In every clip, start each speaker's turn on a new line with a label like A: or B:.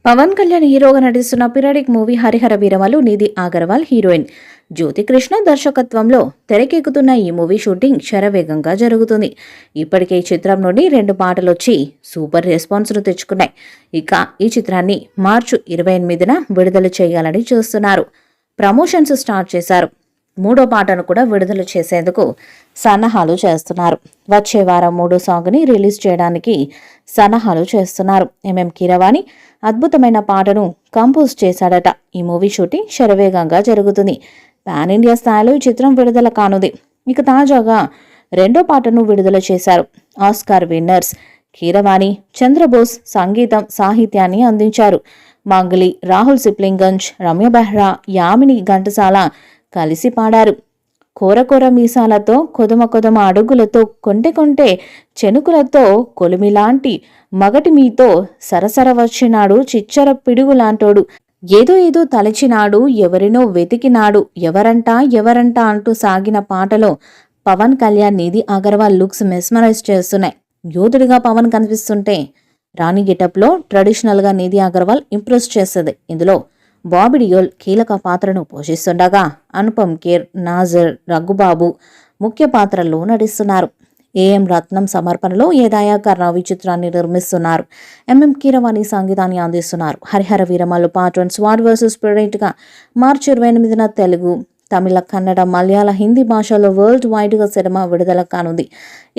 A: పవన్ కళ్యాణ్ హీరోగా నటిస్తున్న పిరాడిక్ movie Harihara Veeramallu Nidhi Agarwal heroine జ్యోతి కృష్ణ దర్శకత్వంలో తెరకెక్కుతున్న ఈ మూవీ షూటింగ్ శరవేగంగా జరుగుతుంది. ఇప్పటికే ఈ చిత్రం నుండి 2 పాటలు వచ్చి సూపర్ రెస్పాన్స్ను తెచ్చుకున్నాయి. ఇక ఈ చిత్రాన్ని మార్చి 28న విడుదల చేయాలని చూస్తున్నారు. ప్రమోషన్స్ స్టార్ట్ చేశారు. 3వ పాటను కూడా విడుదల చేసేందుకు సన్నాహాలు చేస్తున్నారు. వచ్చే వారం 3వ సాంగ్ని రిలీజ్ చేయడానికి సన్నాహాలు చేస్తున్నారు. కీరవాణి అద్భుతమైన పాటను కంపోజ్ చేశాడట. ఈ మూవీ షూటింగ్ శరవేగంగా జరుగుతుంది. పాన్ ఇండియా స్థాయిలో ఈ చిత్రం విడుదల కానుంది. ఇక తాజాగా 2వ పాటను విడుదల చేశారు. ఆస్కార్ విన్నర్స్ కీరవాణి చంద్రబోస్ సంగీతం సాహిత్యాన్ని అందించారు. మంగళి, రాహుల్ సిప్లింగంజ్, రమ్య బెహ్రా, యామిని ఘంటసాల కలిసి పాడారు. కోరకోర మీసాలతో కొదమ అడుగులతో కొంటె చెనుకులతో కొలిమిలాంటి మగటి మీతో సరసర వచ్చినాడు చిచ్చర పిడుగులాంటోడు ఏదో తలచినాడు ఎవరినో వెతికినాడు ఎవరంట అంటూ సాగిన పాటలో పవన్ కళ్యాణ్ నిధి అగర్వాల్ లుక్స్ మెస్మరైజ్ చేస్తున్నాయి. యోధుడిగా పవన్ కనిపిస్తుంటే రాణి గెటప్లో ట్రెడిషనల్గా నిధి అగర్వాల్ ఇంప్రెస్ చేస్తుంది. ఇందులో బాబీ డియోల్ కీలక పాత్రను పోషిస్తుండగా అనుపమ్ ఖేర్, నాజర్, రఘుబాబు ముఖ్య పాత్రల్లో నటిస్తున్నారు. ఏఎం రత్నం సమర్పణలో ఏ దయాకర్ రావు ఈ చిత్రాన్ని నిర్మిస్తున్నారు. కీరవాణి సంగీతాన్ని అందిస్తున్నారు. Harihara Veeramallu part 1 sword versus పిరైట్గా మార్చి 28న తెలుగు, తమిళ, కన్నడ, మలయాళ, హిందీ భాషలో వరల్డ్ వైడ్గా సినిమా విడుదల కానుంది.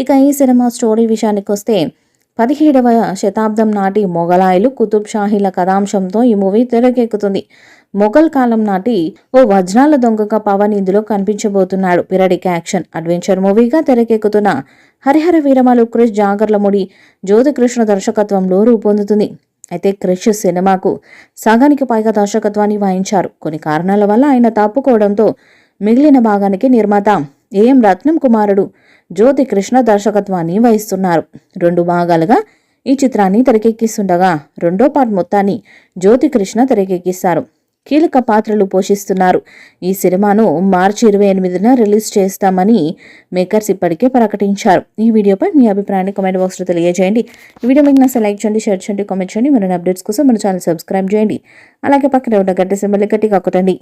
A: ఇక ఈ సినిమా స్టోరీ విషయానికి వస్తే 17వ శతాబ్దం నాటి మొఘలాయిలు, కుతుబ్ షాహీల కథాంశంతో ఈ మూవీ తెరకెక్కుతుంది. మొఘల్ కాలం నాటి ఓ వజ్రాల దొంగగా పవన్ ఇందులో కనిపించబోతున్నాడు. పిరాడిక్ యాక్షన్ అడ్వెంచర్ మూవీగా తెరకెక్కుతున్న హరిహర వీరమలు క్రిష్ జాగర్లముడి, జ్యోతి కృష్ణ దర్శకత్వంలో రూపొందుతుంది. అయితే క్రిష్ సినిమాకు సగానికి పైగా దర్శకత్వాన్ని వహించారు. కొన్ని కారణాల వల్ల ఆయన తప్పుకోవడంతో మిగిలిన భాగానికి నిర్మాత ఏఎం రత్నం కుమారుడు జ్యోతి కృష్ణ దర్శకత్వాన్ని వహిస్తున్నారు. 2 భాగాలుగా ఈ చిత్రాన్ని తెరకెక్కిస్తుండగా 2వ పార్ట్ మొత్తాన్ని జ్యోతి కృష్ణ తెరకెక్కిస్తారు. కీలక పాత్రలు పోషిస్తున్నారు. ఈ సినిమాను మార్చి 28న రిలీజ్ చేస్తామని మేకర్స్ ఇప్పటికే ప్రకటించారు. ఈ వీడియోపై మీ అభిప్రాయాన్ని కామెంట్ బాక్స్లో తెలియజేయండి. ఈ వీడియో మీకు నచ్చితే లైక్ చేయండి, షేర్ చేయండి, కామెంట్ చేయండి. మరిన్ని అప్డేట్స్ కోసం మన ఛానల్ సబ్స్క్రైబ్ చేయండి. అలాగే పక్కన ఉన్న గంట సింబల్ గట్టిగా కొట్టండి.